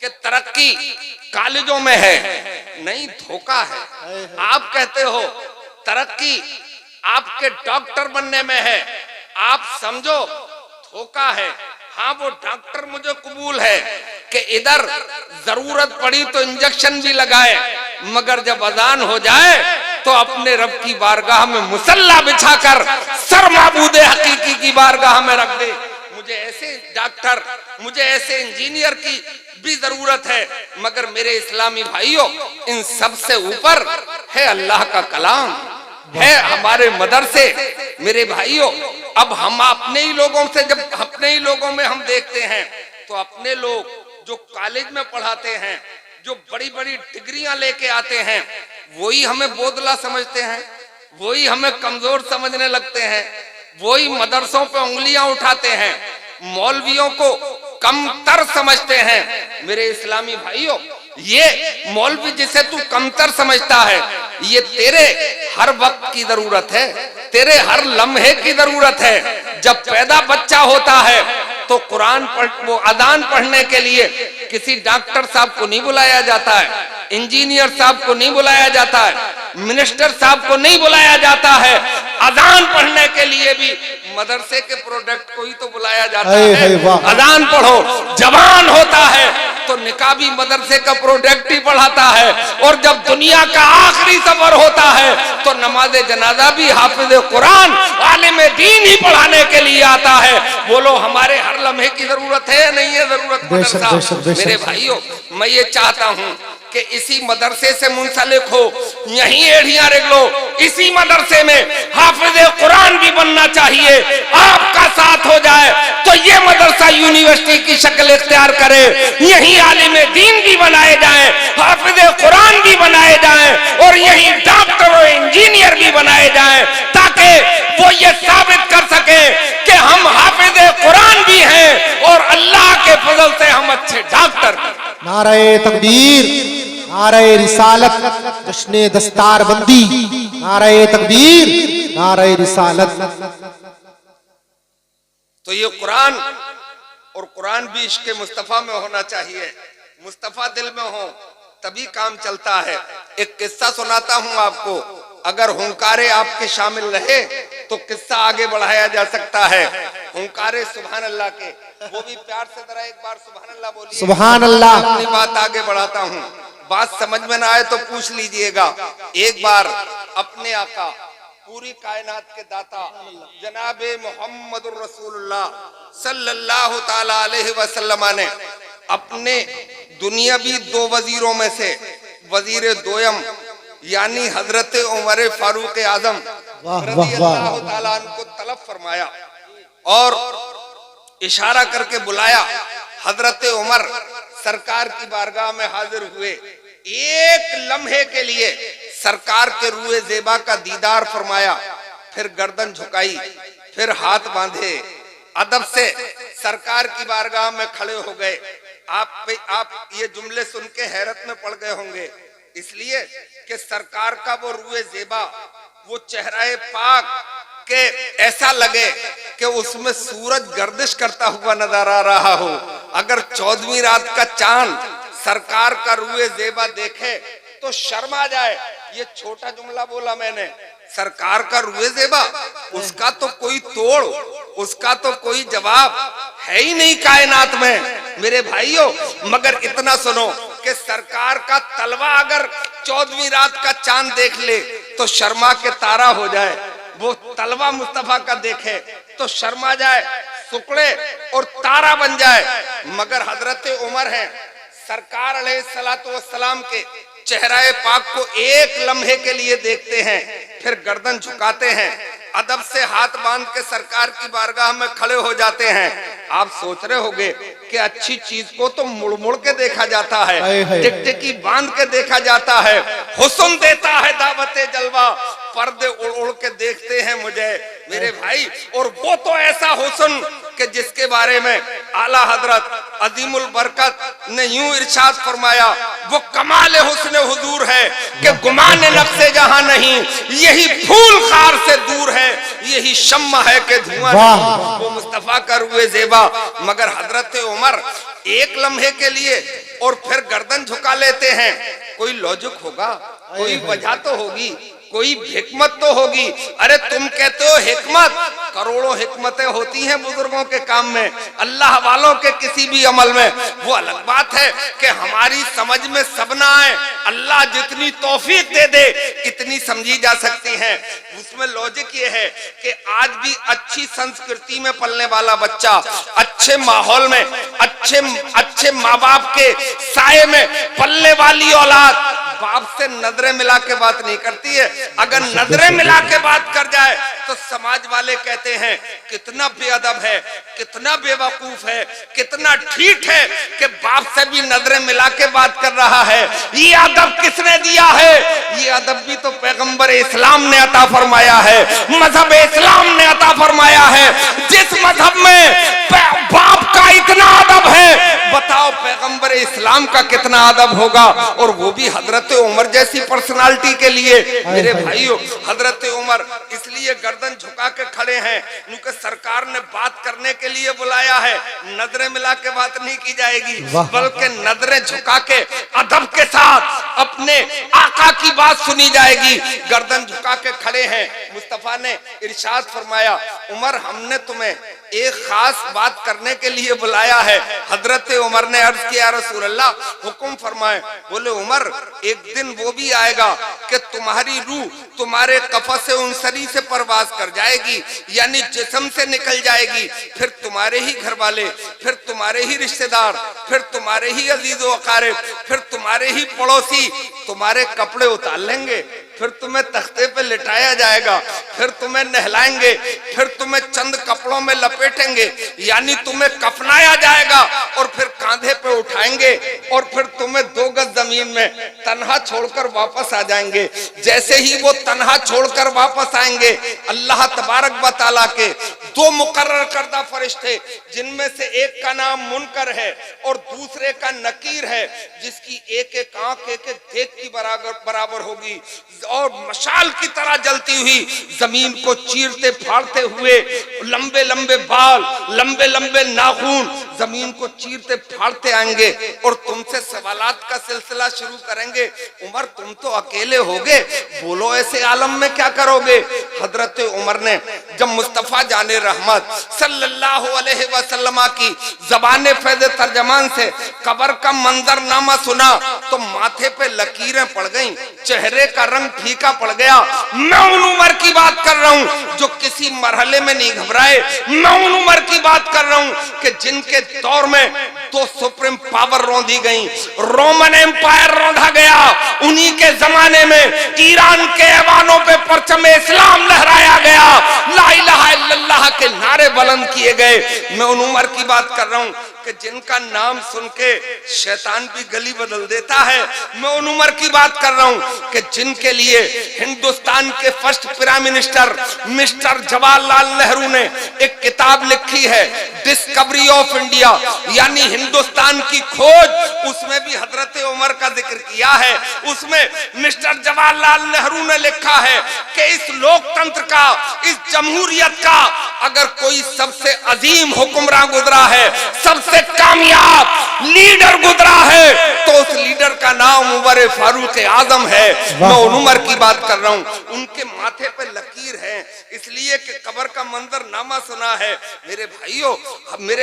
कि तरक्की कॉलेजों में है, नहीं, धोखा है। आप कहते हो तरक्की आपके डॉक्टर बनने में है, आप समझो धोखा है। हाँ, वो डॉक्टर मुझे कबूल है कि इधर जरूरत पड़ी तो इंजेक्शन भी लगाए, मगर जब अजान हो जाए तो अपने रब की बारगाह में मुसल्ला बिछाकर सर माबूदे हकीकी की बारगाह में रख दे। मुझे ऐसे डॉक्टर, मुझे ऐसे इंजीनियर की भी जरूरत है, मगर मेरे इस्लामी भाइयों, इन सब से ऊपर है अल्लाह का कलाम, है हमारे मदरसे। मेरे भाइयों, अब हम अपने ही लोगों से, जब अपने ही लोगों में हम देखते हैं तो अपने लोग जो कॉलेज में पढ़ाते हैं, जो बड़ी बड़ी डिग्रियां लेके आते हैं, वही हमें बोदला समझते हैं, वही हमें कमजोर समझने लगते हैं, वही मदरसों पे उंगलियां उठाते हैं, मौलवियों को कमतर समझते हैं। मेरे इस्लामी भाइयों, ये मौलवी जिसे तू कमतर समझता है, ये तेरे हर वक्त की जरूरत है, तेरे हर लम्हे की जरूरत है। जब पैदा बच्चा होता है तो कुरान वो अजान पढ़ने के लिए किसी डॉक्टर साहब को नहीं बुलाया जाता है, इंजीनियर साहब को नहीं बुलाया जाता है, मिनिस्टर साहब को नहीं बुलाया जाता है। अजान पढ़ने के लिए भी मदरसे के प्रोडक्ट को ही तो बुलाया जाता है। अजान पढ़ो, जवान होता है तो निकाबी मदरसे का प्रोडक्ट ही पढ़ाता है, और जब दुनिया का आखिरी सफर होता है तो नमाज जनाजा भी हाफिज कुरान आलिम दीन ही पढ़ाने के लिए आता है। बोलो, हमारे हर लम्हे की जरूरत है या नहीं है जरूरत मदरसा? मेरे भाइयों, मैं ये चाहता हूँ कि इसी मदरसे से मुंसलिक हो, यहीं एढ़ियां रख लो, इसी मदरसे में हाफिज कुरान भी बनना चाहिए। आपका साथ हो जाए तो ये मदरसा यूनिवर्सिटी की शक्ल इख्तियार करे, यहीं आलिम दीन भी बनाए जाएं, हाफिज कुरान भी बनाए जाएं, और यहीं डॉक्टर और इंजीनियर भी बनाए जाएं, ताकि वो ये साबित कर सके कि हम हाफिज कुरान भी हैं और अल्लाह के फजल से हम अच्छे डॉक्टर। नारे तकबीर, नारे रिसालत, जश्ने दस्तार बंदी, नारे तकबीर, नारे रिसालत। तो ये कुरान, और कुरान भी इश्क़ मुस्तफ़ा में होना चाहिए, मुस्तफ़ा दिल में हो तभी काम चलता है। एक किस्सा सुनाता हूं आपको, अगर हुंकारे आपके शामिल रहे तो किस्सा आगे बढ़ाया जा सकता है। हुंकारे सुभान अल्लाह के, वो भी प्यार से जरा एक बार सुभान अल्लाह बोलिए। सुभान अल्लाह। अपनी बात आगे बढ़ाता हूँ, बात समझ में ना आए तो पूछ लीजिएगा। एक बार अपने आका, पूरी कायनात के दाता जनाबे मोहम्मदुर रसूलुल्लाह सल्लल्लाहु ताला अलैहि वसल्लम ने अपने दुनियावी दो वजीरों में से वजीर दोयम यानी हजरत उमर फारूक आजम रज़ियल्लाहु ताला अन्हु को तलब फरमाया और इशारा करके बुलाया। हजरत उमर सरकार की बारगाह में हाजिर हुए, एक लम्हे के लिए सरकार के रूए ज़ेबा का दीदार फरमाया, फिर गर्दन झुकाई, फिर हाथ बांधे, अदब से सरकार की बारगाह में खड़े हो गए। आप ये जुमले सुन के हैरत में पड़ गए होंगे, इसलिए कि सरकार का वो रूए ज़ेबा, वो चेहरा पाक के ऐसा लगे कि उसमें सूरज गर्दिश करता हुआ नजर आ रहा हो। अगर 14वीं रात का चांद सरकार का रूए ज़ेबा देखे तो शर्मा जाए। ये छोटा जुमला बोला मैंने, सरकार का रूए ज़ेबा, उसका तो कोई तोड़, उसका तो कोई जवाब है ही नहीं कायनात में मेरे भाइयों। मगर इतना सुनो कि सरकार का तलवा अगर 14वीं रात का चांद देख ले तो शर्मा के तारा हो जाए, वो तलवा मुस्तफा का देखे तो शर्मा जाए, सुकड़े और तारा बन जाए। मगर हजरत उमर हैं, सरकार अलैहिस्सलातु वस्सलाम के चेहरे पाक को एक लम्हे के लिए देखते हैं, फिर गर्दन झुकाते हैं, अदब से हाथ बांध के सरकार की बारगाह में खड़े हो जाते हैं। आप सोच रहे होंगे कि अच्छी चीज को तो मुड़ मुड़ के देखा जाता है, टिकटिकी बांध के देखा जाता है, हुस्न देता है दावते जलवा, पर्दे उड़ उड़ के देखते हैं मुझे मेरे भाई। और वो तो ऐसा हुस्न कि जिसके बारे में आला हजरत अजीमुल बरकत ने यूं इरशाद फरमाया, वो कमाल हुस्न हुजूर है कि गुमान नफ्से जहां नहीं, यही फूल खार से दूर है, यही शम्मा है कि धुआं नहीं। वो मुस्तफा का रूए ज़ेबा। मगर हजरत उमर एक लम्हे के लिए और फिर गर्दन झुका लेते हैं। कोई लॉजिक होगा, कोई वजह तो होगी, कोई हिकमत तो होगी। अरे तुम कहते हो हिकमत, करोड़ों हिकमतें होती हैं बुजुर्गों के काम में, अल्लाह वालों के किसी भी अमल में। वो अलग बात है कि हमारी समझ में सब ना आए। अल्लाह जितनी तौफीक दे दे इतनी समझी जा सकती है। उसमें लॉजिक ये है कि आज भी अच्छी संस्कृति में पलने वाला बच्चा, अच्छे माहौल में, अच्छे माँ बाप के साये में पलने वाली औलाद बाप से नजरें मिला के बात नहीं करती है। अगर नजरें मिला के बात कर जाए तो समाज वाले कहते हैं कितना बेअदब है, कितना बेवकूफ है, कितना ठीक है कि बाप से भी नजरें मिला के बात कर रहा है। ये अदब किसने दिया है? ये अदब भी तो पैगंबर इस्लाम ने अता फरमाया है, मजहब इस्लाम ने अता फरमाया है। जिस मजहब में बाप का इतना अदब है, बताओ पैगंबर इस्लाम का कितना अदब होगा। और वो भी हजरत उमर जैसी पर्सनालिटी के लिए। मेरे भाइयों, हजरत उमर इसलिए गर्दन झुका के खड़े हैं क्योंकि सरकार ने बात करने के लिए बुलाया है। नजरें मिला के बात नहीं की जाएगी, बल्कि नजरें झुका के अदब के साथ अपने आका की बात सुनी जाएगी। गर्दन झुका के खड़े हैं। मुस्तफा ने इरशाद फरमाया, उमर हमने तुम्हें एक खास बात करने के लिए बुलाया है। हजरत उमर ने अर्ज किया, रसूल अल्लाह हुक्म फरमाए। बोले उमर, एक दिन वो भी आएगा कि तुम्हारी रूह तुम्हारे कफस उनसरी से परवाज कर जाएगी, यानी जिस्म से निकल जाएगी। फिर तुम्हारे ही घर वाले, फिर तुम्हारे ही रिश्तेदार, फिर तुम्हारे ही अजीजो अकारिब, फिर तुम्हारे ही पड़ोसी तुम्हारे कपड़े उतार लेंगे। फिर तुम्हें तख्ते पे लिटाया जाएगा, फिर तुम्हें नहलाएंगे, फिर तुम्हें चंद कपड़ों में लपेटेंगे, यानी तुम्हें कफनाया जाएगा, और फिर कांधे पे उठाएंगे, और फिर तुम्हें 2 गज जमीन में तन्हा छोड़कर वापस आ जाएंगे। जैसे ही वो तन्हा छोड़कर वापस आएंगे, अल्लाह तबारक व तआला के 2 मुकर्रर करदा फरिश्ते, जिनमें से एक का नाम मुनकर है और दूसरे का नकीर है, जिसकी एक एक आंख एक एक देख की बराबर होगी, और मशाल की तरह जलती हुई जमीन को चीरते फाड़ते हुए, लंबे लंबे बाल, लंबे लंबे नाखून जमीन को चीरते फाड़ते आएंगे और तुमसे सवालात का सिलसिला शुरू करेंगे। उमर, तुम तो अकेले होगे, बोलो ऐसे आलम में क्या करोगे? हजरत उमर ने जब मुस्तफा जाने रहमत सल्लल्लाहु अलैहि वसल्लम की ज़बान फैज़ तर्जमान से कब्र का मंजरनामा सुना तो माथे पे लकीरें पड़ गईं, चेहरे का रंग फीका पड़ गया। मैं उन उमर की बात कर रहा हूं जो किसी मरहले में नहीं घबराए। मैं उन उमर की बात कर रहा हूं कि जिनके दौर में 2 सुप्रीम पावर रौंदी गई, रोमन एम्पायर रौंदा गया। उन्हीं के जमाने में ईरान के ऐवानों पे परचम इस्लाम लहराया गया, ला इलाहा इल्लल्लाह के नारे बुलंद किए गए। मैं उन उमर की बात कर रहा हूं कि जिनका नाम सुन के शैतान भी गली बदल देता है। मैं उन उमर की बात कर रहा हूं कि जिनके लिए हिंदुस्तान के first prime minister mister Jawaharlal Nehru ने एक किताब लिखी है, डिस्कवरी ऑफ इंडिया, यानी हिंदुस्तान की खोज। उसमें भी हजरत उमर का जिक्र किया है। उसमें मिस्टर जवाहरलाल नेहरू ने लिखा है कि इस लोकतंत्र का, इस जमहूरियत का अगर कोई सबसे अजीम हुक्मरान गुजरा है, सबसे कामयाब लीडर गुजरा है, तो उस लीडर का नाम उमर फारूक आजम है। मैं उन उमर की बात कर रहा हूं। उनके माथे पे लकीर है इसलिए कि कब्र का मंजरनामा सुना है। मेरे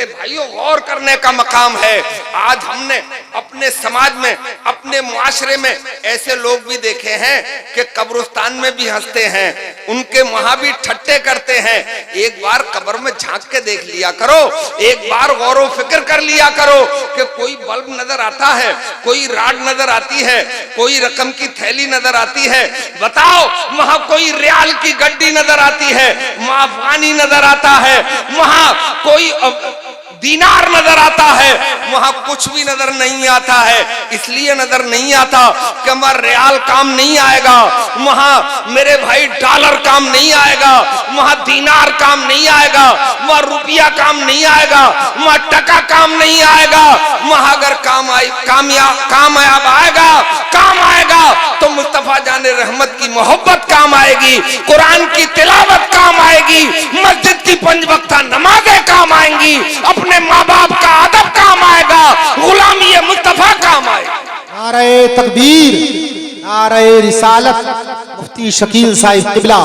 भाइयों गौर करने का मकाम है। आज हमने अपने समाज में, अपने मुआशरे में ऐसे लोग भी देखे हैं कि कब्रिस्तान में भी हंसते हैं, उनके वहां भी ठट्टे करते हैं। एक बार कब्र में झांक के देख लिया करो, एक बार गौर फिक्र कर लिया करो कि कोई बल्ब नजर आता है, कोई राड नजर आती है, कोई रकम की थैली नजर आती है, बताओ वहां कोई रियाल की गड्डी नजर आती है, वहां पानी नजर आता है, वहां कोई दीनार नजर आता है, वहां कुछ भी नजर नहीं आता है। इसलिए नजर नहीं आता कि वहां रियाल काम नहीं आएगा, वहां मेरे भाई डॉलर काम नहीं आएगा, वहां दीनार काम नहीं आएगा, वहां रुपया काम नहीं आएगा, वहां टका काम नहीं आएगा। वहां अगर काम आएगा, काम आएगा तो मुस्तफा जाने रहमत की मोहब्बत काम आएगी, कुरान की तिलावत काम आएगी, मस्जिद की 5 वक्ता नमाजें काम आएंगी, अपने माँ बाप का अदब काम आएगा, गुलामी मुस्तफा काम आएगा। नारे तकबीर, नारे रिसालत, मुफ्ती शकील साहिब किबला,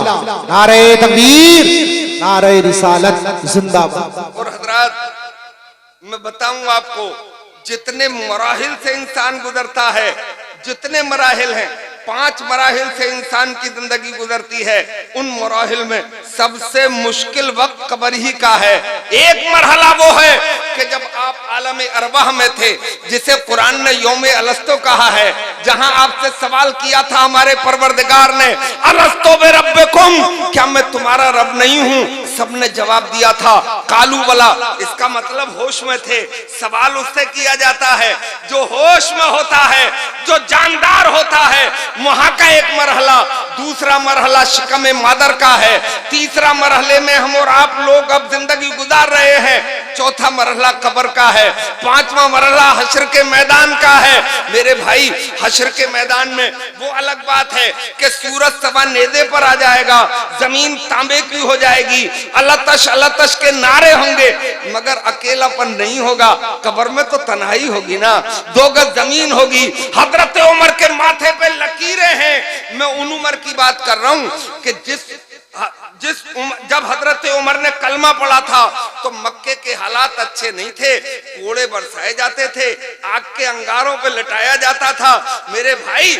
नारे तकबीर, नारे रिसालत जिंदाबाद। और हजरात, मैं बताऊं आपको, जितने मराहिल से इंसान गुजरता है, जितने मराहिल हैं, 5 मराहिल से इंसान की जिंदगी गुजरती है, उन मराहिल में सबसे मुश्किल वक्त कब्र ही का है। एक मरहला वो है कि जब आप आलम अरवाह में थे, जिसे कुरान ने यौमे अलस्तो कहा है, जहां आपसे सवाल किया था हमारे परवरदिगार ने, अलस्तो बे रब्बिकुम, क्या मैं तुम्हारा रब नहीं हूं? सबने जवाब दिया था कालू वाला, इसका मतलब होश में थे। सवाल उससे किया जाता है जो होश में होता है, जो जानदार होता है। वहां का एक मरहला, दूसरा मरहला शिकम मादर का है, तीसरा मरहले में हम और आप लोग अब जिंदगी गुजार रहे हैं, चौथा मरहला कब्र का है, 5वां मरहला हश्र के मैदान का है। मेरे भाई, हश्र के मैदान में वो अलग बात है कि सूरज सवा नेज़े पर आ जाएगा, जमीन तांबे की हो जाएगी, अलतश के नारे होंगे, मगर अकेलापन नहीं होगा। कब्र में तो तन्हाई होगी ना, 2 गज जमीन होगी। हजरत उमर के माथे पे लकीरें हैं। मैं उन उमर की बात कर रहा हूं कि जब हजरत उमर ने कलमा पढ़ा था तो मक्के के हालात अच्छे नहीं थे, कोड़े बरसाए जाते थे, आग के अंगारों पे लटाया जाता था। मेरे भाई,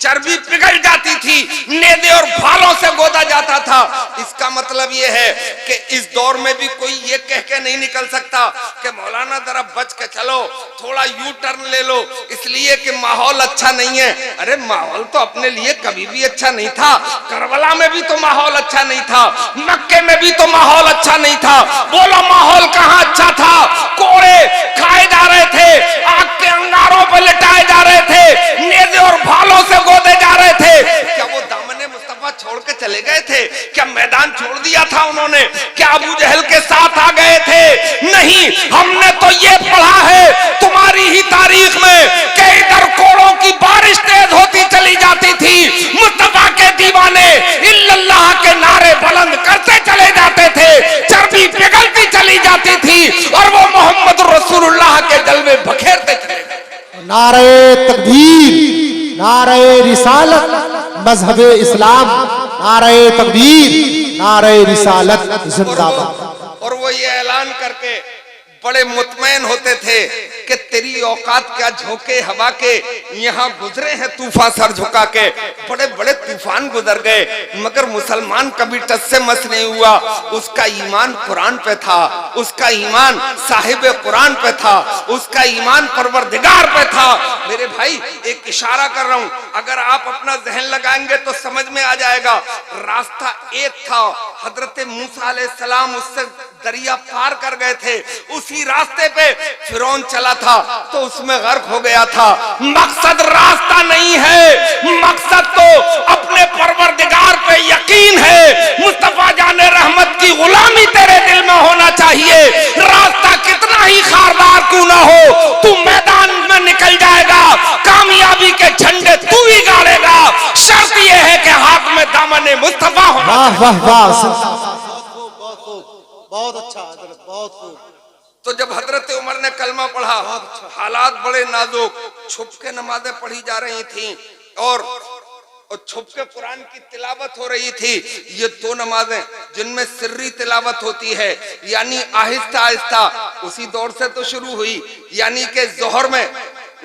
चर्बी पिघल जाती थी, नेज़े और भालों से गोदा जाता था। इसका मतलब यह है कि इस दौर में भी कोई ये कह के नहीं निकल सकता कि मौलाना जरा बच के चलो, थोड़ा यू टर्न ले लो, इसलिए कि माहौल अच्छा नहीं है। अरे माहौल तो अपने लिए कभी भी अच्छा नहीं था। करबला में भी तो माहौल अच्छा नहीं था, मक्के में भी तो माहौल अच्छा नहीं था। बोलो माहौल कहां अच्छा था? कोड़े खाए जा रहे थे, आग के अंगारों पर लिटाए जा रहे थे, नेज़े और भालों से गोदे जा रहे थे। क्या वो दामने मुस्तफा छोड़ के चले गए थे? क्या मैदान छोड़ दिया था उन्होंने? क्या अबू जहल के साथ आ गए थे? नहीं, हमने तो ये पढ़ा है तुम्हारी ही तारीख में कि इधर कोड़ों की बारिश तेज होती चली जाती थी, मुस्तफा के दीवाने इल्लल्लाह के नारे बुलंद करते चले जाते थे, चर्बी पिघलती चली जाती थी और वो मोहम्मद रसूलुल्लाह के जलवे बखेरते चले गए। नारे तकबीर, नारे रिसालत, मजहबे इस्लाम, नारे तकबीर, नारे रिसालत जिंदाबाद। और वो ये ऐलान करके बड़े मुतमैन होते थे कि तेरी औकात क्या झोंके हवा के, यहाँ गुजरे हैं तूफान सर झुका के। बड़े बड़े तूफान गुजर गए, मगर मुसलमान कभी टस से मस नहीं हुआ। उसका ईमान कुरान पे था, उसका ईमान साहिब कुरान पे था, उसका ईमान परवरदिगार पे था। मेरे भाई, एक इशारा कर रहा हूँ, अगर आप अपना जहन लगाएंगे तो समझ में आ जाएगा। रास्ता एक था, हजरत मूसा अलैहिस्सलाम उससे दरिया पार कर गए थे, उसी रास्ते पे फिरौन चला था तो उसमें गर्क हो गया था। मकसद रास्ता नहीं है, मकसद तो अपने परवरदिगार पे यकीन है। मुस्तफा जाने रहमत की गुलामी तेरे दिल में होना चाहिए। रास्ता कितना ही खारदार क्यों ना हो, तू मैदान में निकल जाएगा, कामयाबी के झंडे तू ही गाड़ेगा। शर्त यह है कि हाथ में दामन मुस्तफा होना। वाह वाह वाह, बहुत अच्छा, बहुत खूब। तो जब हजरत उमर ने कलमा पढ़ा, हालात बड़े नाजुक, छुप के नमाजें पढ़ी जा रही थी और छुप के कुरान की तिलावत हो रही थी। ये 2 नमाजें जिनमें सिर्री तिलावत होती है, यानी आहिस्ता आहिस्ता, उसी दौर से तो शुरू हुई। यानी कि जोहर में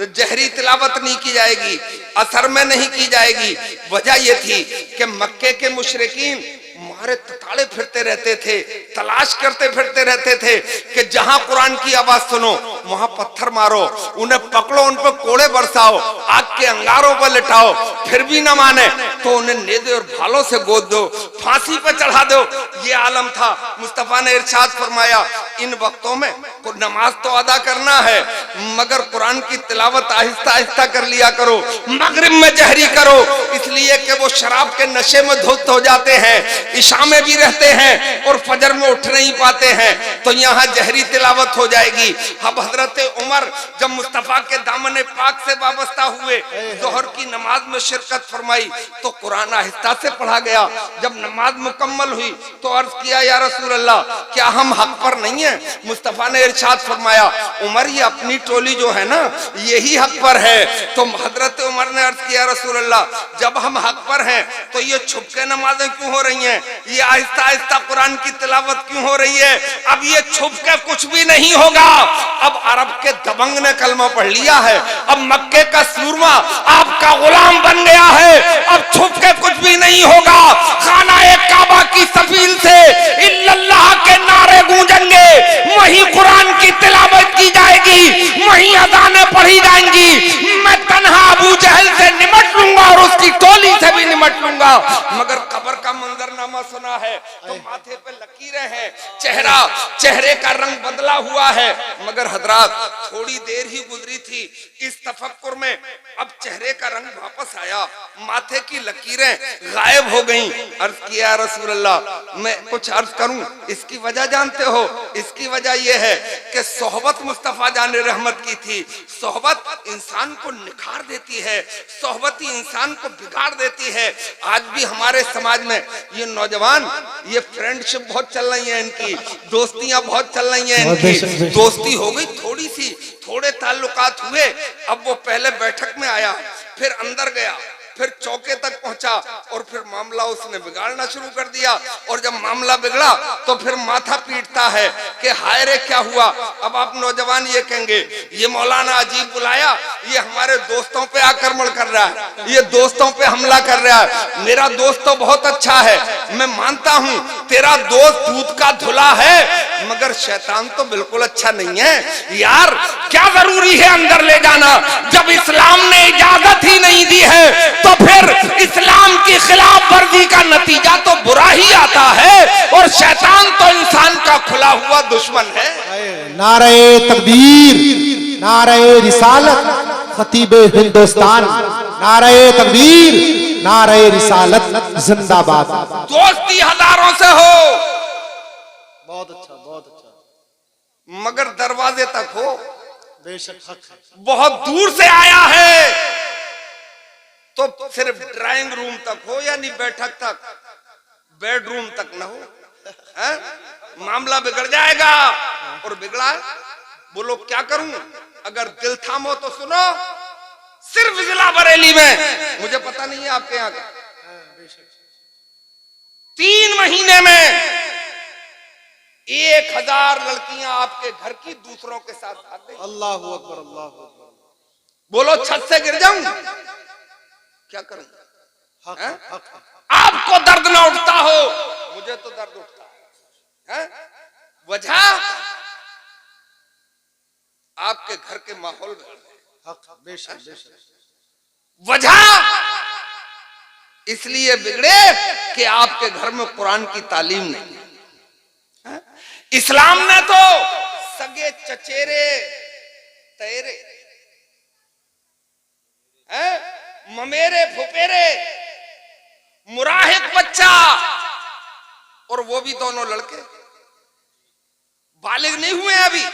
जहरी तिलावत नहीं की जाएगी, असर में नहीं की जाएगी। वजह यह थी कि मक्के के मुशरिकीन मारे तताड़े फिरते रहते थे, तलाश करते फिरते रहते थे कि जहां कुरान की आवाज सुनो वहां पत्थर मारो, उन्हें पकड़ो, उन पर कोड़े बरसाओ, आग के अंगारों पर लिटाओ। फिर भी न माने तो उन्हें नेज़े और भालों से गोद दो, फांसी पर चढ़ा दो। ये आलम था। मुस्तफा ने इरशाद फरमाया, इन वक्तों में नमाज तो अदा करना है, मगर कुरान की तिलावत आहिस्ता आहिस्ता कर लिया करो, मगरिब में जहरी करो, इसलिए कि वो शराब के नशे में धुत हो जाते हैं, इशा में भी रहते हैं और फजर में उठ नहीं पाते हैं। तो यहाँ जहरी तिलावत हो जाएगी। अब हजरत हजरत उमर जब मुस्तफा के दामन पाक से वाबस्ता हुए, जोहर की नमाज में शिरकत फरमाई तो कुरान आहिस्ता से पढ़ा गया। जब नमाज मुकम्मल हुई तो अर्ज किया, या रसूल अल्लाह, क्या हम हक पर नहीं है? मुस्तफा ने इरशाद फरमाया, उमर ये अपनी टोली जो है ना यही हक पर है। तो हजरत उमर ने अर्ज किया, रसूल अल्लाह, जब हम हक पर हैं तो ये छुप के नमाजें क्यों हो रही हैं? ये आहिस्ता आहिस्ता कुरान की तिलावत क्यों हो रही है? अब ये छुप के कुछ भी नहीं होगा। अब अरब के दबंग ने कलमा पढ़ लिया है, अब मक्के का सूरमा आपका गुलाम बन गया है। अब छुप के कुछ भी नहीं होगा। खाना काबा की सफील से इल्लल्लाह के नारे गूंजेंगे, वहीं कुरान की तिलावत की जाएगी, वहीं अज़ानें पढ़ी जाएंगी। मैं तन्हा अबू जहल से निमट लूंगा और उसकी टोली से भी निमट लूंगा। मगर कब्र का मंजरनामा सुना है तो माथे पे लकीरें हैं, चेहरे का रंग बदला हुआ है। मगर हजरात थोड़ी देर ही गुजरी थी इस तफक्कुर में, अब चेहरे का रंग वापस आया, माथे की लकीरें गायब हो गईं। अर्ज किया, रसूल अल्लाह, मैं कुछ अर्ज करूं? इसकी वजह जानते हो? इसकी वजह यह है कि सोहबत मुस्तफा जाने रहमत की थी। सोहबत इंसान को निखार देती है, सोहबत ही इंसान को बिगाड़ देती है। आज भी हमारे समाज में ये नौजवान, ये फ्रेंडशिप बहुत चल रही है, इनकी दोस्तियां बहुत चल रही हैं। इनकी दोस्ती हो गई थोड़ी सी, थोड़े ताल्लुकात हुए। अब वो पहले बैठक में आया, फिर अंदर गया, फिर चौके तक पहुंचा और फिर मामला उसने बिगाड़ना शुरू कर दिया। और जब मामला बिगड़ा तो फिर माथा पीटता है कि हाय रे क्या हुआ। अब आप नौजवान ये कहेंगे, ये मौलाना अजीब बुलाया, ये हमारे दोस्तों पे आक्रमण कर रहा है, ये दोस्तों पे हमला कर रहा है। मेरा दोस्त तो बहुत अच्छा है, मैं मानता हूं तेरा दोस्त दूध का धुला है, मगर शैतान तो बिल्कुल अच्छा नहीं है। यार क्या जरूरी है अंदर ले जाना, जब इस्लाम ने इजाजत ही नहीं दी है तो फिर इस्लाम की खिलाफ वर्जी का नतीजा तो बुरा ही आता है। और शैतान तो इंसान का खुला हुआ दुश्मन है। नारे तकबीर, नारे रिसालत, खतीबे हिंदुस्तान, नारे तकबीर, नारे रिसालत जिंदाबाद। दोस्ती हजारों से हो, बहुत अच्छा, बहुत अच्छा, मगर दरवाजे तक हो। बेशक हक है। बहुत दूर से आया है तो सिर्फ ड्राइंग रूम तक हो, यानी बैठक तक, बेडरूम तक न हो, है? मामला बिगड़ जाएगा। और बिगड़ा, बोलो क्या करूं? अगर दिल थामो तो सुनो, सिर्फ जिला बरेली में, मुझे पता नहीं है आपके यहाँ का, 3 महीने में 1000 लड़कियां आपके घर की दूसरों के साथ भाग गई। अल्लाह अकबर, अल्लाह अकबर। बोलो छत से गिर जाऊं? क्या करूं? हक है? हक है। आपको दर्द ना उठता हो, मुझे तो दर्द उठता है। वजह आपके घर के माहौल में, हक, बेशक बेशक। वजह इसलिए बिगड़े कि आपके घर में कुरान की तालीम नहीं है। इस्लाम ने तो सगे चचेरे तेरे ममेरे फुपेरे, मुराहिक बच्चा, और वो भी दोनों लड़के बालिग नहीं हुए अभी,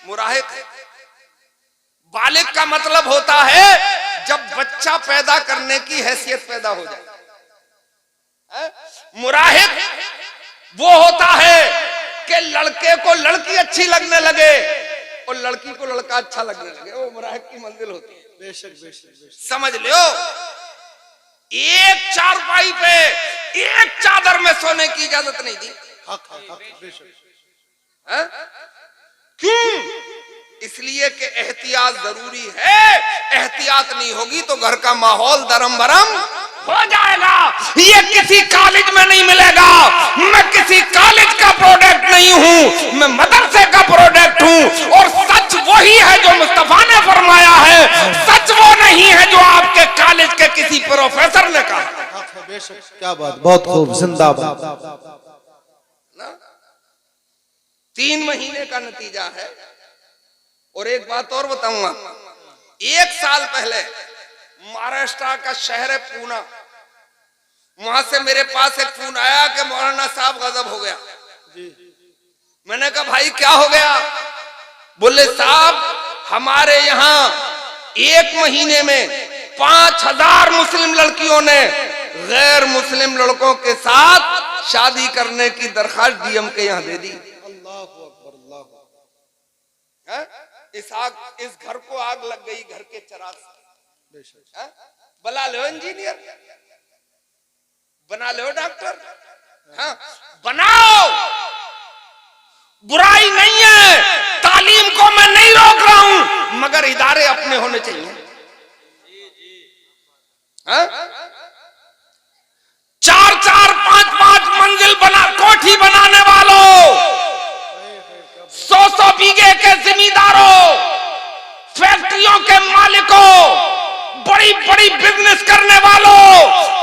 मुराहिक है। बालिग का मतलब होता है जब बच्चा पैदा करने की हैसियत पैदा हो जाए। मुराहिक वो होता है कि लड़के को लड़की अच्छी लगने लगे और लड़की को लड़का अच्छा लगने लगे, वो मुराहिक की मंजिल होती है। बेशक बेशक बेशक। समझ लो, एक चारपाई पे एक चादर में सोने की इजाजत नहीं दी। हक है, हक है, बेशक। क्यों? इसलिए कि एहतियात जरूरी है। एहतियात नहीं होगी तो घर का माहौल दरम बरम हो जाएगा। ये किसी कॉलेज में नहीं मिलेगा। मैं किसी कॉलेज का प्रोडक्ट नहीं हूँ, मैं मदरसे का प्रोडक्ट हूँ। और सच वही है जो मुस्तफा ने फरमाया है, सच वो नहीं है जो आपके कॉलेज के किसी प्रोफेसर ने कहा। हक है, बेशक। क्या बात, बहुत खूब, जिंदाबाद। 3 महीने का नतीजा है। और एक बात और बताऊंगा, 1 साल पहले महाराष्ट्र का शहर है पूना, वहां से मेरे पास एक फोन आया कि मौलाना साहब गजब हो गया। जी। मैंने कहा भाई क्या हो गया? बोले साहब हमारे यहाँ एक महीने में 5000 मुस्लिम लड़कियों ने गैर मुस्लिम लड़कों के साथ शादी करने की दरखास्त डीएम के यहाँ दे दी। अल्लाहु अकबर, अल्लाहु अकबर। है? इस घर को आग लग गई, घर के चिराग से। बेशक। है? बना लो इंजीनियर, बना लो डॉक्टर, हाँ बनाओ, बुराई नहीं है, तालीम को मैं नहीं रोक रहा हूं, मगर इदारे अपने होने चाहिए। हाँ? 4-4, 5-5 मंजिल बना कोठी बनाने वालों, 100-100 बीघे के जिम्मेदारों, फैक्ट्रियों के मालिकों, बड़ी बड़ी बिजनेस करने वालों,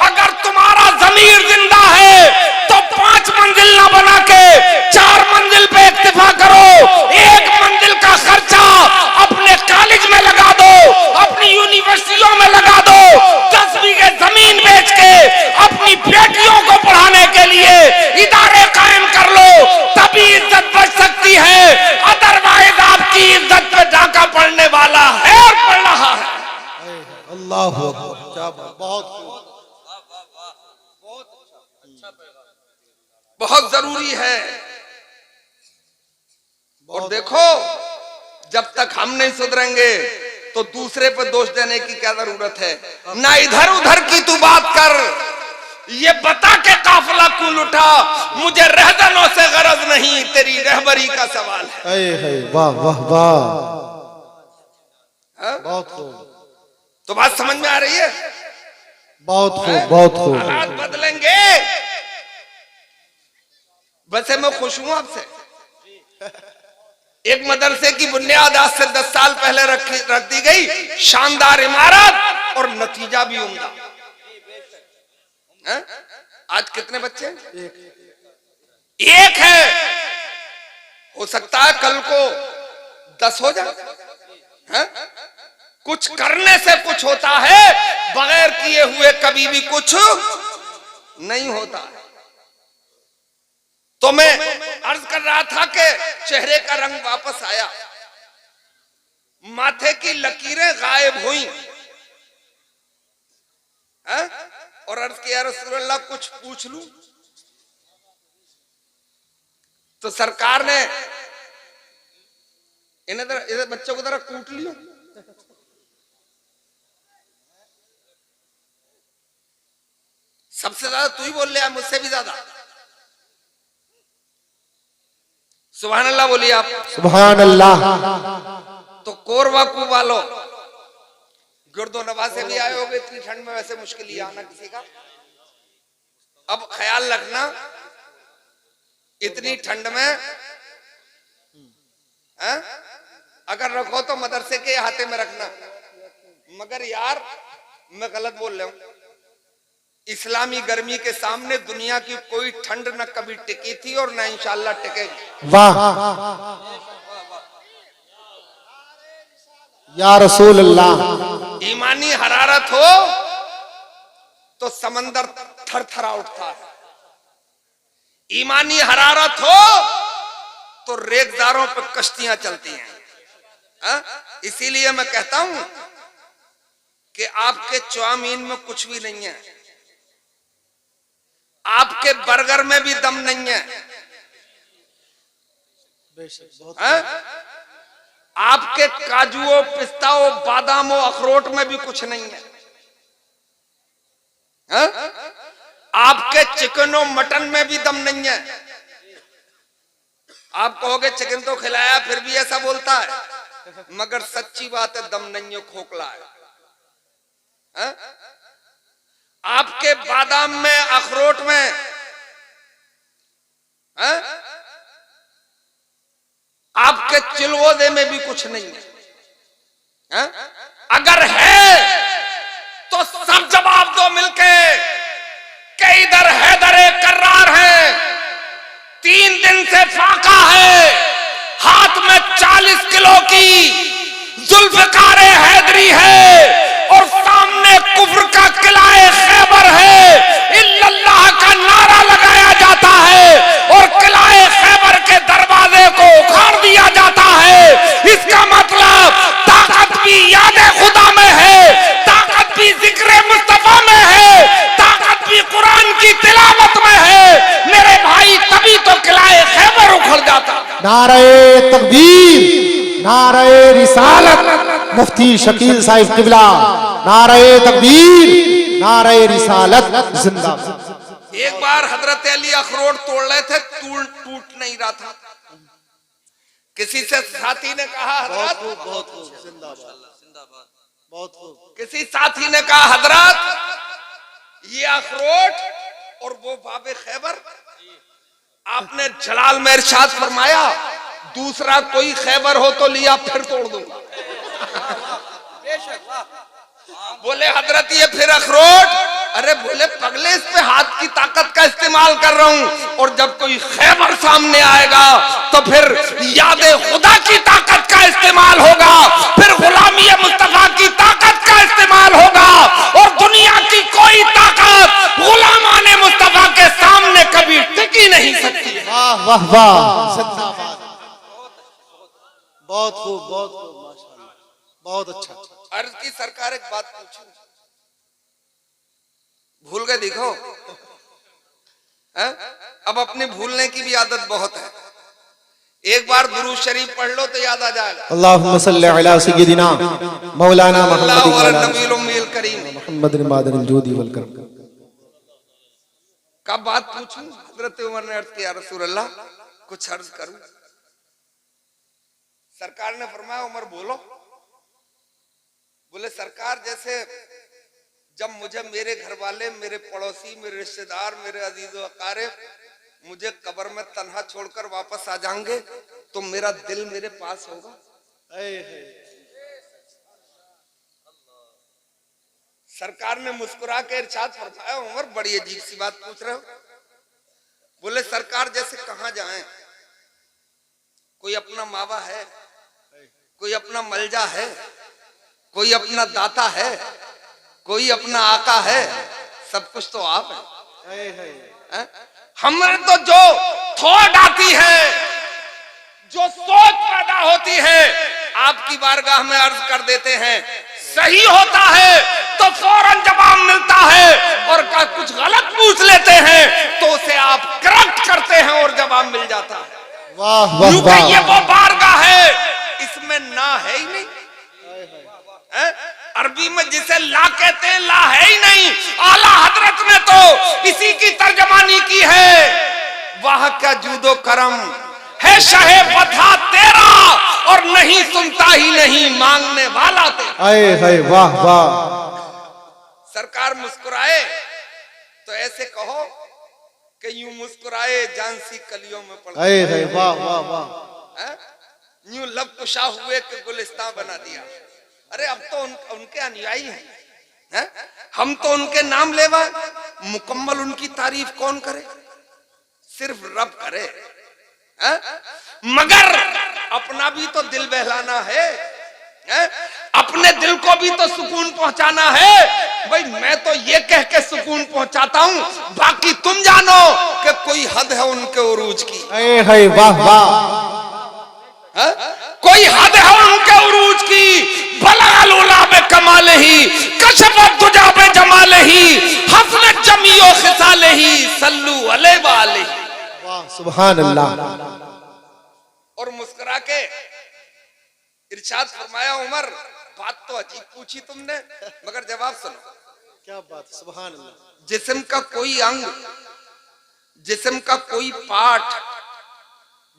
अगर तुम्हारा जमीर जिंदा है तो 5 मंजिल ना बना के 4 मंजिल पे इक्तिफा करो। 1 मंजिल का खर्चा अपने कॉलेज में लगा दो, अपनी यूनिवर्सिटियों में लगा दो, 10 बीघे जमीन बेच के अपनी बेटियों को पढ़ाने के लिए इदारे कायम कर लो, तभी इज्जत बच सकती है। अदरवाइज आपकी इज्जत पे डाका पड़ने वाला है और पड़ रहा है। अल्लाहु अकबर, क्या बात, बहुत खूब। बहुत जरूरी है। और देखो जब तक हम नहीं सुधरेंगे तो दूसरे पर दोष देने की क्या जरूरत है। ना इधर उधर की तू बात कर, ये बता के काफिला क्यों लुटा, मुझे रहजनों से गरज नहीं, तेरी रहबरी का सवाल है। वाह वाह वाह, बहुत खूब, तो बात समझ में आ रही है? बहुत खूब, बहुत खूब। हालात बदलेंगे। वैसे मैं खुश हूं आपसे। एक मदरसे की बुनियाद आज से 10 साल पहले रख दी गई, शानदार इमारत और नतीजा भी उम्दा। आज कितने बच्चे? एक है, हो सकता है कल को 10 हो जाए। कुछ करने से कुछ होता है, बगैर किए हुए कभी भी कुछ नहीं होता। तो मैं अर्ज कर रहा था कि चेहरे का रंग वापस आया, माथे की लकीरें गायब हुई, और अर्ज किया रसूल अल्लाह कुछ पूछ लूं, तो सरकार ने इन्हें बच्चों को जरा कूट लियो। सबसे ज्यादा तू ही बोल रहा है, मुझसे भी ज्यादा। सुभान अल्लाह बोलिए आप। सुभान अल्लाह। तो कोरवा कू वालो गुर्दो नवा से भी आए होगे, इतनी ठंड में वैसे मुश्किल ही आना किसी का। अब ख्याल रखना, इतनी ठंड में अगर रखो तो मदरसे के हाथे में रखना। मगर यार मैं गलत बोल रहा हूं, इस्लामी गर्मी के सामने दुनिया की कोई ठंड न कभी टिकी थी और न इंशाअल्लाह टिकेगी। वाह या रसूल अल्लाह। ईमानी हरारत हो तो समंदर थरथरा उठता है, ईमानी हरारत हो तो रेगदारों पर कश्तियां चलती हैं। इसीलिए मैं कहता हूं कि आपके चाउमीन में कुछ भी नहीं है, आपके बर्गर में भी दम नहीं है, आपके काजुओं, पिस्ताओं, बादामों, अखरोट में भी कुछ नहीं है, आपके चिकनों, मटन में भी दम नहीं है। आप कहोगे चिकन तो खिलाया फिर भी ऐसा बोलता है, मगर सच्ची बात है दम नहीं है, खोखला है। आपके बादाम में, अखरोट में आपके चिलगोजे में भी कुछ नहीं है। अगर है तो सब जवाब दो मिलके कि इधर हैदरे कर्रार है, 3 दिन से फाका है, हाथ में 40 किलो की जुल्फकारे हैदरी है और सामने कुफ्र का किलाए खैबर है। इल्लल्लाह का नारा लगाया जाता है और किलाए खैबर के दरवाजे को उखाड़ दिया जाता है। नारे तकबीर, नारे रिसालत, मुफ्ती शकील साहिब किबला, नारे तकबीर, नारे रिसालत जिंदाबाद। एक बार हजरत अली अखरोट तोड़ रहे थे, टूट नहीं रहा था। किसी से साथी ने कहा हजरत, बहुत खूब, जिंदाबाद जिंदाबाद, बहुत खूब। किसी साथी ने कहा हजरत ये अखरोट और वो बाबे खैबर, आपने जलाल में इरशाद फरमाया दूसरा कोई खैबर हो तो लिया फिर तोड़ दूंगा। बोले हजरत ये फिर अखरोट, अरे बोले पगले इस पे हाथ की ताकत का इस्तेमाल कर रहा हूं, और जब कोई खैबर सामने आएगा तो फिर यादे खुदा की ताकत का इस्तेमाल होगा, फिर गुलामी मुस्तफा की ताकत का इस्तेमाल होगा, और दुनिया की कोई ताकत गुलामाने मुस्तफा के सामने कभी टिक ही नहीं सकती। वाह वाह वाह, जिंदाबाद, बहुत खूब, बहुत खूब, माशाल्लाह, बहुत अच्छा। अर्ज की सरकार एक बात पूछूं, भूल गए देखो है? अब अपने भूलने की भी आदत बहुत है। एक बार दुरूद शरीफ पढ़ लो तो याद आ जाएगा। अल्लाहुम्मा सल्ली अला सय्यिदिना मौलाना अल्लाहु मुहम्मद अला नबील उम्मील करीम। मोहम्मद मादनिल जूदी वल करम। कब बात पूछूं? हजरत उमर ने अर्ज किया रसूल अल्लाह कुछ अर्ज करूं। सरकार ने फरमाया उमर बोलो। बोले सरकार जैसे जब मुझे मेरे घर वाले, मेरे पड़ोसी, मेरे रिश्तेदार, मेरे अजीज व अकारिब मुझे कब्र में तन्हा छोड़कर वापस आ जाएंगे तो मेरा दिल मेरे पास होगा। सरकार ने मुस्कुरा के इरशाद फरमाया उमर बड़ी अजीब सी बात पूछ रहे हो। बोले सरकार जैसे कहां जाएं, कोई अपना मावा है, कोई अपना मलजा है, कोई अपना दाता है, कोई अपना आका है, सब कुछ तो आप है। हमें तो जो थॉट आती है, जो सोच पैदा होती है, आपकी बारगाह में अर्ज कर देते हैं, सही होता है तो फौरन जवाब मिलता है, और कुछ गलत पूछ लेते हैं तो उसे आप करेक्ट करते हैं और जवाब मिल जाता है। वाह वाह वाह, ये वो बारगाह है इसमें ना है ही नहीं है? अरबी में जिसे ला कहते हैं ला है ही नहीं। आला हजरत ने तो इसी की तर्जमानी की है, वाह क्या जूदो करम है शहे फथा तेरा, और नहीं सुनता ही नहीं मांगने वाला तेरा। आए हाय वाह वाह। सरकार मुस्कुराए तो ऐसे कहो कि यूं मुस्कुराए जानसी कलियों में पड़ आए हाय वाह वाह वाह। यूं लब कुशा हुए कि गुलिस्तान बना दिया। अरे अब तो उनके अनुयायी हैं, हम तो उनके नाम लेवा, मुकम्मल उनकी तारीफ कौन करे? सिर्फ रब करे है? मगर अपना भी तो दिल बहलाना है, अपने दिल को भी तो सुकून पहुंचाना है। भाई मैं तो ये कह के सुकून पहुंचाता हूं, बाकी तुम जानो कि कोई हद है उनके उरूज की। आए हाय वाह वाह। कोई हद है उनके उरूज की। बलालुला में कमाल ही कशफत दुजा में जमाल ही हसनत जमीओ खिसाल ही सल्लू अलैहि वाले। वाह सुभान अल्लाह। और मुस्कुरा के इरशाद फरमाया उमर बात तो अजीब पूछी तुमने, मगर जवाब सुनो। क्या बात, सुभान अल्लाह। जिस्म का कोई अंग, जिस्म का कोई पार्ट,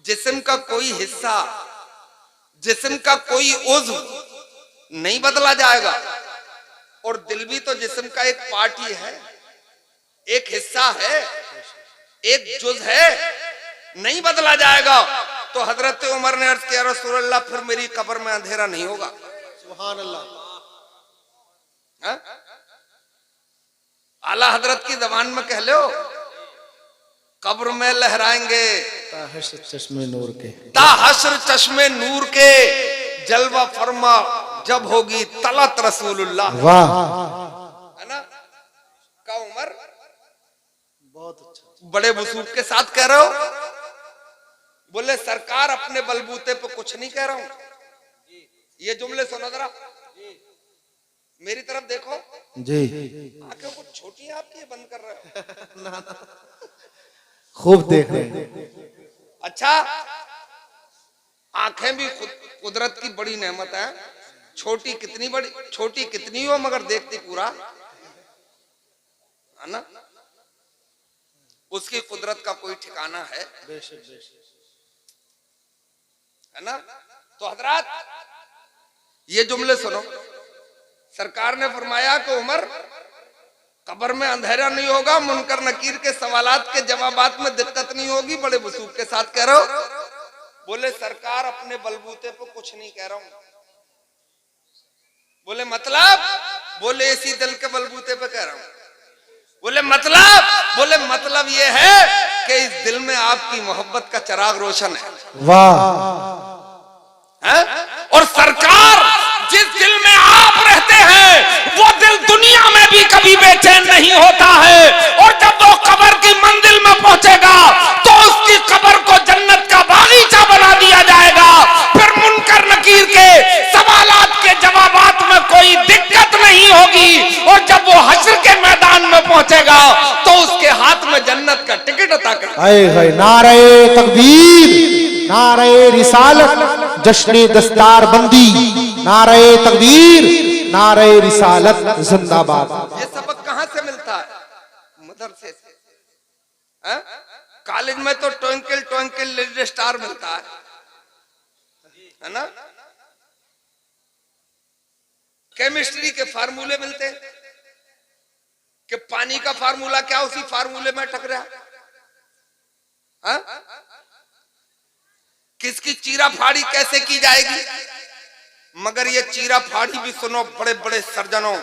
जिस्म का कोई हिस्सा, जिस्म का कोई उज़्व नहीं बदला जाएगा, और दिल भी तो जिस्म का एक पार्ट ही है, एक हिस्सा है, एक जुज़ है, नहीं बदला जाएगा। तो हजरत उमर ने अर्ज किया रसूल अल्लाह फिर मेरी कब्र में अंधेरा नहीं होगा। सुभान अल्लाह। आला हजरत की जबान में कह लो, कब्र में लहराएंगे ताहश्र चश्मे नूर के, ताहश्र चश्मे नूर के, जलवा फरमा जब होगी तलत रसूलुल्लाह। वाह है ना? का उमर बहुत अच्छा। बड़े वसूख के साथ कह रहे हो? बोले सरकार अपने बलबूते पे कुछ नहीं कह रहा हूं। ये जुमले सुनो जरा, मेरी तरफ देखो जी। आंखें कुछ छोटी है आपकी, बंद कर रहे हो। खूब देख रहे हैं। अच्छा आंखें भी कुदरत की बड़ी नेमत है। छोटी कितनी बड़ी, छोटी कितनी हो मगर देखती पूरा है ना। उसकी कुदरत का कोई ठिकाना है ना। तो हजरात ये जुमले सुनो। सरकार ने फरमाया कि उमर कब्र में अंधेरा नहीं होगा, मुनकर नकीर के सवालात के जवाबात में दिक्कत नहीं होगी। बड़े वसूख के साथ कह रहे हो। बोले सरकार अपने बलबूते पे कुछ नहीं कह रहा हूं। बोले मतलब? बोले इसी दिल के बलबूते पे कह रहा हूं। बोले मतलब? बोले मतलब ये है कि इस दिल में आपकी मोहब्बत का चिराग रोशन है। वाह। और सरकार जिस दिल में आप रहते हैं वो दिल दुनिया में भी कभी बेचैन नहीं होता है। और जब वो कब्र की मंजिल में पहुंचेगा तो उसकी कब्र को जन्नत का बागीचा बना दिया जाएगा। फिर मुनकर नकीर के सवालात के जवाबात में कोई दिक्कत नहीं होगी। और जब वो हश्र के मैदान में पहुंचेगा तो उसके हाथ में जन्नत का टिकट अता कर। हाय नारे तकबीर, नारे रिसालत, जश्न दस्तार बंदी, नारे तकबीर, नारे रिसालत जिंदाबाद। ये सबक कहां से मिलता है? मदरसे से। कॉलेज में तो ट्विंकल ट्विंकल लिटिल स्टार मिलता है ना। केमिस्ट्री के फार्मूले मिलते हैं कि पानी का फार्मूला क्या उसी फार्मूले में टकरा। किसकी चीरा फाड़ी कैसे की जाएगी। मगर ये चीरा फाड़ी भी सुनो बड़े बड़े सर्जनों,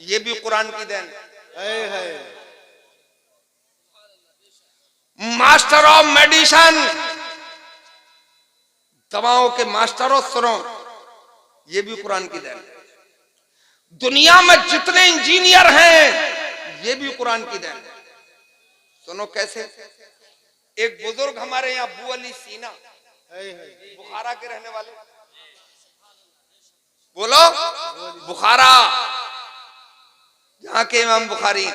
ये भी कुरान की देन है। मास्टर ऑफ मेडिसिन, दवाओं के मास्टरों सुनो, ये भी कुरान की देन है। दुनिया में जितने इंजीनियर हैं ये भी कुरान की देन है। सुनो कैसे। एक बुजुर्ग हमारे यहाँ अबू अली सीना, बुखारा के रहने वाले, बोलो बुखारा, यहाँ के इमाम बुखारी,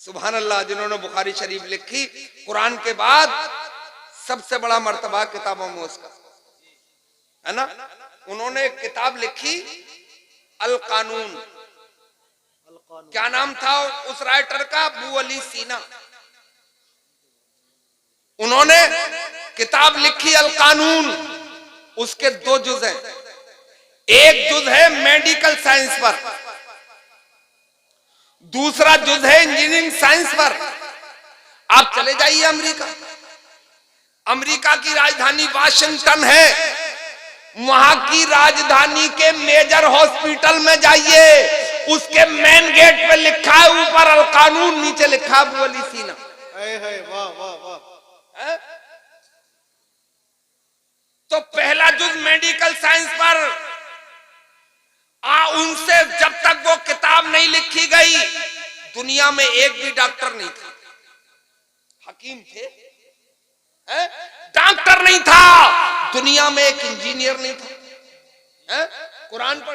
सुभान अल्लाह, जिन्होंने बुखारी शरीफ लिखी। कुरान के बाद सबसे बड़ा मर्तबा किताबों में उसका है ना। उन्होंने एक किताब लिखी अल कानून। क्या नाम था उस राइटर का? अबू अली सीना। उन्होंने किताब लिखी अल कानून। उसके 2 जुज हैं। एक जुज है मेडिकल साइंस पर, दूसरा जुज है इंजीनियरिंग साइंस पर। आप चले जाइए अमेरिका, अमेरिका की राजधानी वाशिंगटन है, वहां की राजधानी के मेजर हॉस्पिटल में जाइए, उसके मेन गेट पे लिखा है ऊपर अल कानून, नीचे लिखा है अबू अली सीना। वाह वाह वाह। तो पहला जुज मेडिकल साइंस पर, उनसे जब तक वो किताब नहीं लिखी गई दुनिया में एक भी डॉक्टर नहीं था। हकीम थे, डॉक्टर नहीं था, दुनिया में एक इंजीनियर नहीं था। कुरान पर